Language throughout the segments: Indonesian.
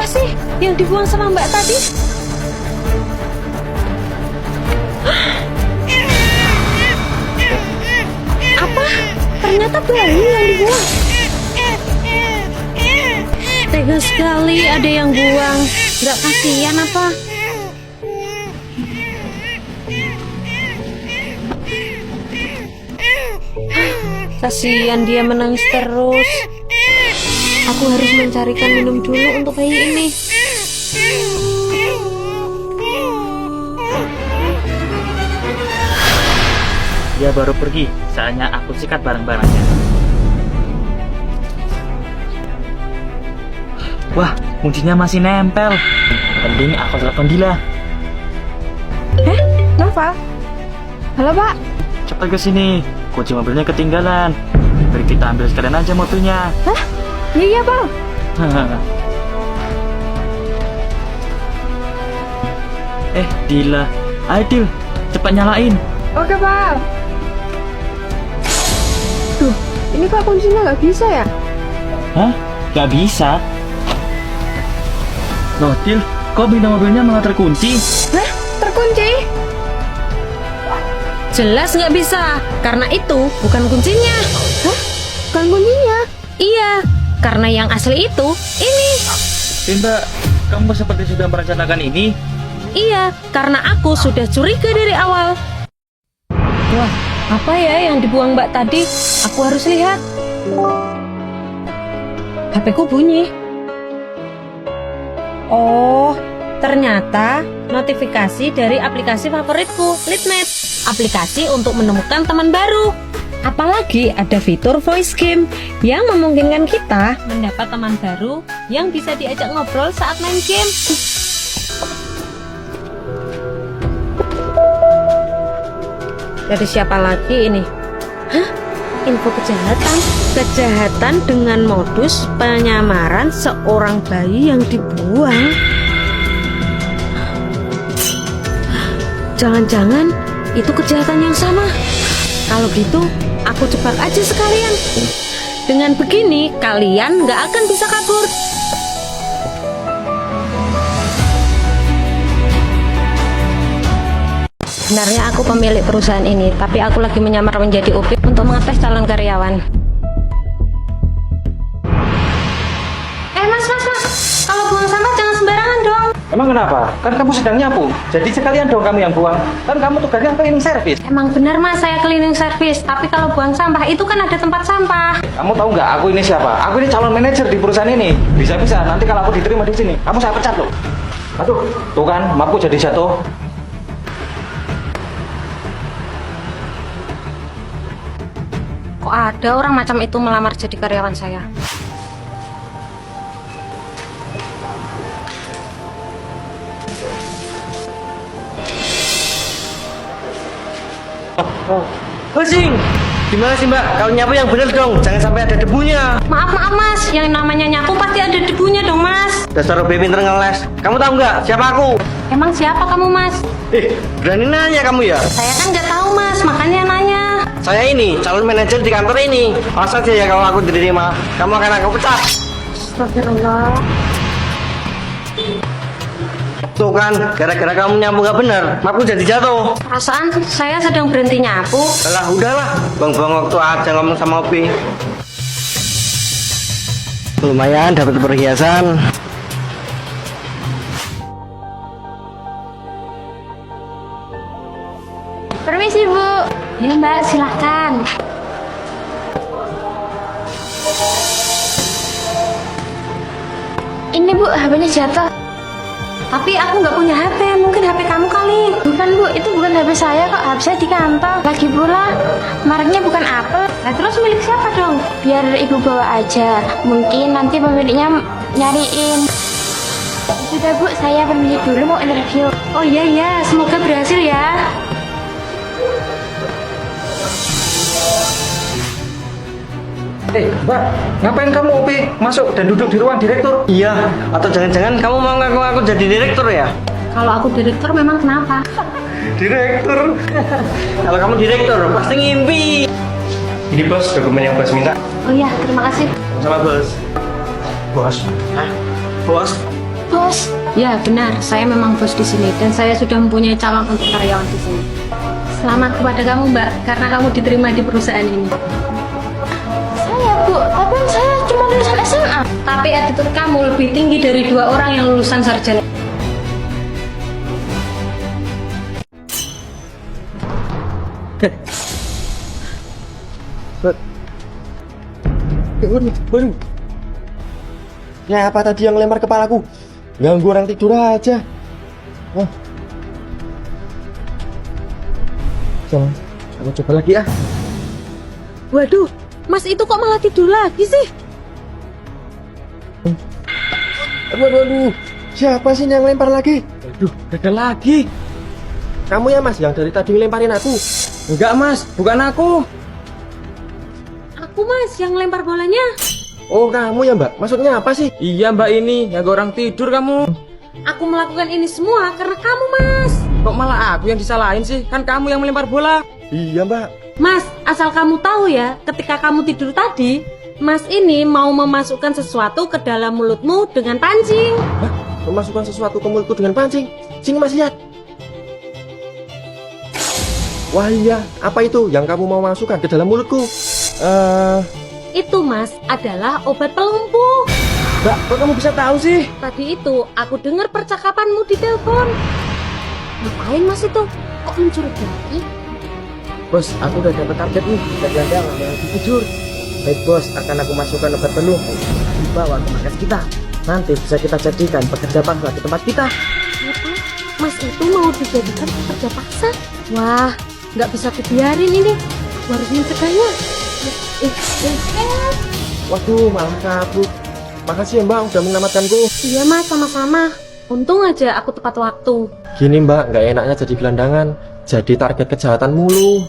sih yang dibuang sama Mbak tadi? Apa? Ternyata bayi yang dibuang. Tega sekali ada yang buang. Nggak kasihan apa? Kasihan dia menangis terus. Aku harus mencarikan minum dulu untuk bayi ini. Dia baru pergi, saatnya aku sikat barang-barangnya. Wah, kuncinya masih nempel. Mending aku telepon Dila. Nova? Halo, Pak. Cepat ke sini, kunci mobilnya ketinggalan. Beri kita ambil sekalian aja mobilnya. Hah? Iya, Bang. Dila. Ayo, Dil. Cepat nyalain. Oke, Pak. Tuh, ini Pak kuncinya nggak bisa ya? Hah? Gak bisa? Loh, Dil. Kok pintu mobilnya malah terkunci? Hah? Terkunci? Jelas nggak bisa, karena itu bukan kuncinya. Hah? Bukan kuncinya? Iya, karena yang asli itu ini. Mbak, kamu seperti sudah merencanakan ini. Iya, karena aku sudah curiga dari awal. Wah, apa ya yang dibuang Mbak tadi? Aku harus lihat. HP-ku bunyi. Oh, ternyata notifikasi dari aplikasi favoritku, Litmate. Aplikasi untuk menemukan teman baru. Apalagi ada fitur voice game yang memungkinkan kita mendapat teman baru yang bisa diajak ngobrol saat main game. Dari siapa lagi ini? Hah? Info kejahatan? Kejahatan dengan modus penyamaran seorang bayi yang dibuang. Jangan-jangan itu kejahatan yang sama. Kalau gitu, aku cepat aja sekalian. Dengan begini, kalian nggak akan bisa kabur. Sebenarnya aku pemilik perusahaan ini, tapi aku lagi menyamar menjadi OP untuk mengetes calon karyawan. Mas, kalau buang sampah jangan sembarangan dong. Emang kenapa? Kan kamu sedang nyapu. Jadi sekalian dong kamu yang buang. Kan kamu tugasnya cleaning service. Emang benar Mas, saya cleaning service. Tapi kalau buang sampah itu kan ada tempat sampah. Kamu tahu nggak aku ini siapa? Aku ini calon manajer di perusahaan ini. Bisa-bisa nanti kalau aku diterima di sini, kamu saya pecat loh. Aduh, tuh kan, mapku jadi jatuh. Kok ada orang macam itu melamar jadi karyawan saya? Pusing. Gimana sih Mbak? Kalau nyapu yang bener dong, jangan sampai ada debunya. Maaf Mas, yang namanya nyapu pasti ada debunya dong Mas. Dasar OB pinter ngeles. Kamu tahu nggak siapa aku? Emang siapa kamu Mas? Berani nanya kamu ya? Saya kan nggak tahu Mas, makanya nanya. Saya ini calon manajer di kantor ini. Awas aja ya kalau aku diterima, kamu akan aku pecat. Astagfirullah. Tuh kan, gara-gara kamu nyapu nggak bener, mapku jadi jatuh. Perasaan saya sedang berhenti nyapu. Alah, udahlah, buang-buang waktu aja ngomong sama Opi. Lumayan dapat perhiasan. Permisi Bu. Ya Mbak, silahkan. Ini Bu, HP-nya jatuh. Tapi aku nggak punya HP, mungkin HP kamu kali. Bukan Bu, itu bukan HP saya kok, HP saya di kantor. Lagi pula, mereknya bukan Apple. Nah terus milik siapa dong? Biar Ibu bawa aja, mungkin nanti pemiliknya nyariin. Sudah Bu, saya permisi dulu mau interview. Oh iya, semoga berhasil ya. Mbak, ngapain kamu Opi masuk dan duduk di ruang direktur? Iya, atau jangan-jangan kamu mau ngaku aku jadi direktur ya? Kalau aku direktur memang kenapa? Direktur? Kalau kamu direktur, pasti ngimpi. Ini bos, dokumen yang bos minta. Oh iya, terima kasih. Sama bos. Bos? Hah? Bos? bos. Ya benar, saya memang bos di sini dan saya sudah mempunyai calon untuk karyawan di sini. Selamat kepada kamu Mbak, karena kamu diterima di perusahaan ini. Saya Bu, tapi saya cuma lulusan SMA. Tapi attitude kamu lebih tinggi dari 2 orang yang lulusan sarjana. Waduh. Ya apa tadi yang lempar kepalaku? Ganggu orang tidur aja. Wah. Jangan. Aku coba lagi ah. Waduh, Mas itu kok malah tidur lagi sih? Aduh. Siapa sih yang lempar lagi? Aduh, gagal lagi. Kamu ya Mas yang dari tadi ngelemparin aku? Enggak Mas, bukan aku. Aku Mas yang lempar bolanya. Oh kamu ya Mbak, maksudnya apa sih? Iya Mbak ini, yang orang tidur kamu. Aku melakukan ini semua karena kamu Mas. Kok malah aku yang disalahin sih? Kan kamu yang melempar bola. Iya Mbak. Mas, asal kamu tahu ya, ketika kamu tidur tadi, Mas ini mau memasukkan sesuatu ke dalam mulutmu dengan pancing. Hah? Memasukkan sesuatu ke mulutku dengan pancing? Sini Mas lihat. Wah iya, apa itu yang kamu mau masukkan ke dalam mulutku? Itu Mas adalah obat pelumpuh. Mbak, kok kamu bisa tahu sih? Tadi itu aku dengar percakapanmu di telepon. Ngapain Mas itu? Kok mencurigai? Bos, aku udah dapat target nih. Kita gelandang yang tidur. Baik bos, akan aku masukkan obat penuh dibawa ke markas kita. Nanti bisa kita jadikan pekerja paksa di tempat kita. Apa? Mas itu mau dijadikan pekerja paksa? Wah, nggak bisa kubiarin ini. Harus mencegahnya. Waduh, malah kabur. Makasih ya Mbak, udah menyelamatkanku. Iya Mas, sama-sama. Untung aja aku tepat waktu. Gini Mbak, nggak enaknya jadi gelandangan. Jadi target kejahatan mulu.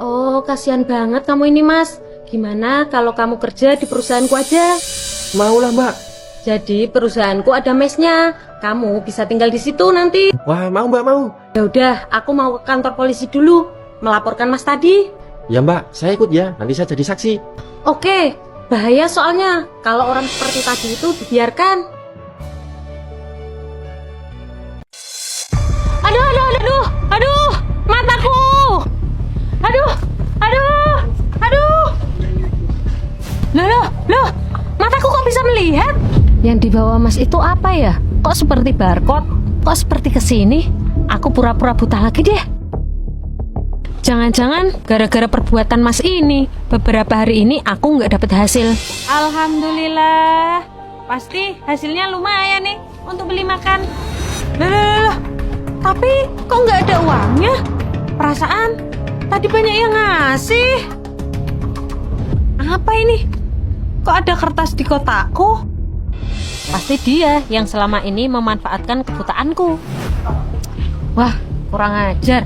Oh, kasihan banget kamu ini Mas. Gimana kalau kamu kerja di perusahaanku aja? Maulah Mbak. Jadi perusahaanku ada mesnya. Kamu bisa tinggal di situ nanti. Wah, mau Mbak, mau. Ya udah, aku mau ke kantor polisi dulu melaporkan Mas tadi. Ya Mbak, saya ikut ya. Nanti saya jadi saksi. Oke, bahaya soalnya kalau orang seperti tadi itu dibiarkan. Aduh, mataku. Aduh. Loh, mataku kok bisa melihat? Yang dibawa Mas itu apa ya? Kok seperti barcode? Kok seperti kesini? Aku pura-pura buta lagi deh. Jangan-jangan gara-gara perbuatan Mas ini, beberapa hari ini aku nggak dapet hasil. Alhamdulillah, pasti hasilnya lumayan nih untuk beli makan. Loh, tapi kok nggak ada uangnya? Perasaan tadi banyak yang ngasih. Apa ini? Kok ada kertas di kotakku? Pasti dia yang selama ini memanfaatkan kebutaanku. Wah, kurang ajar.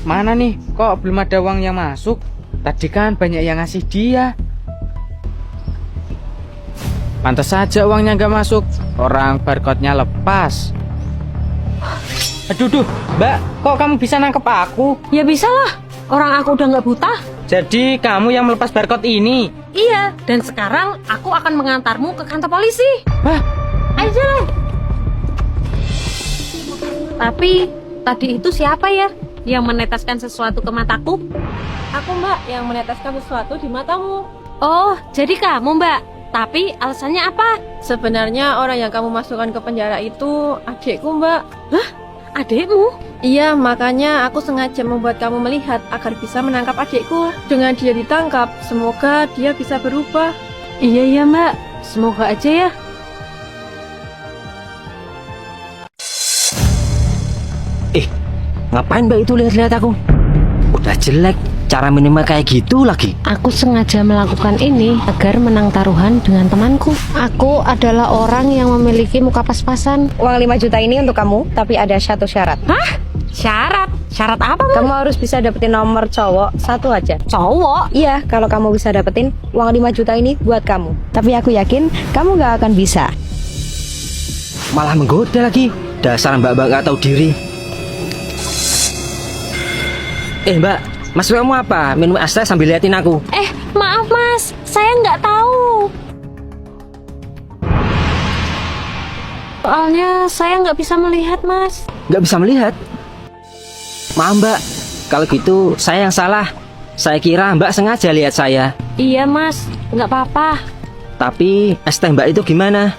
Mana nih? Kok belum ada uang yang masuk? Tadi kan banyak yang ngasih dia. Pantas saja uangnya nggak masuk. Orang barcode-nya lepas. Aduh, Mbak, kok kamu bisa nangkep aku? Ya bisa lah, orang aku udah nggak buta. Jadi kamu yang melepas barcode ini? Iya, dan sekarang aku akan mengantarmu ke kantor polisi. Wah, Ayo jalan. Tapi tadi itu siapa ya yang meneteskan sesuatu ke mataku? Aku Mbak yang meneteskan sesuatu di matamu. Oh, jadi kamu Mbak. Tapi alasannya apa? Sebenarnya orang yang kamu masukkan ke penjara itu adikku Mbak. Adikmu? Iya, makanya aku sengaja membuat kamu melihat agar bisa menangkap adikku. Dengan dia ditangkap, semoga dia bisa berubah. Iya Mbak, semoga aja ya. Ngapain Mbak itu lihat-lihat aku? Udah jelek, cara minimal kayak gitu lagi. Aku sengaja melakukan ini agar menang taruhan dengan temanku. Aku adalah orang yang memiliki muka pas-pasan. Uang 5 juta ini untuk kamu, tapi ada satu syarat. Hah? Syarat? Syarat apa, Mbak? Kamu harus bisa dapetin nomor cowok satu aja. Cowok? Iya, kalau kamu bisa dapetin uang 5 juta ini buat kamu. Tapi aku yakin kamu gak akan bisa. Malah menggoda lagi. Dasar mbak-mbak gak tahu diri. Mbak, maksud kamu apa? Minum es teh sambil liatin aku. Maaf Mas, saya nggak tahu. Soalnya saya nggak bisa melihat, Mas. Nggak bisa melihat? Maaf mbak, kalau gitu saya yang salah. Saya kira mbak sengaja lihat saya. Iya, Mas. Nggak apa-apa. Tapi es teh mbak itu gimana?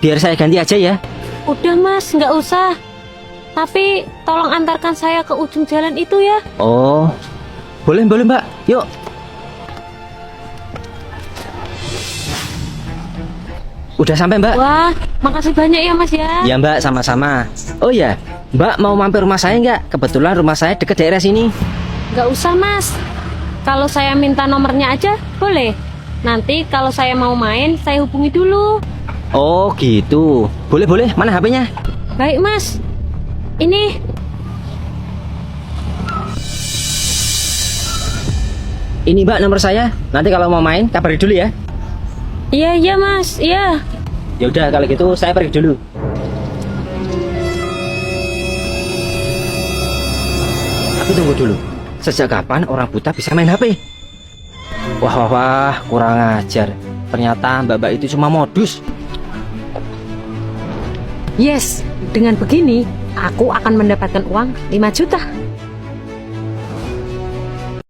Biar saya ganti aja ya. Udah, Mas. Nggak usah. Tapi tolong antarkan saya ke ujung jalan itu ya. Oh, boleh mbak. Yuk. Udah sampai mbak? Wah, makasih banyak ya, Mas ya. Ya mbak, sama-sama. Oh ya, mbak mau mampir rumah saya nggak? Kebetulan rumah saya deket daerah sini. Nggak usah, Mas. Kalau saya minta nomornya aja, boleh. Nanti kalau saya mau main, saya hubungi dulu. Oh gitu. Boleh. Mana HP-nya? Baik, Mas. Ini. Ini mbak nomor saya. Nanti kalau mau main, kabari dulu ya. Iya, Mas. Iya. Ya udah kalau gitu saya pergi dulu. Tapi tunggu dulu. Sejak kapan orang buta bisa main HP? Wah, kurang ajar. Ternyata mbak-mbak itu cuma modus. Yes, dengan begini aku akan mendapatkan uang 5 juta.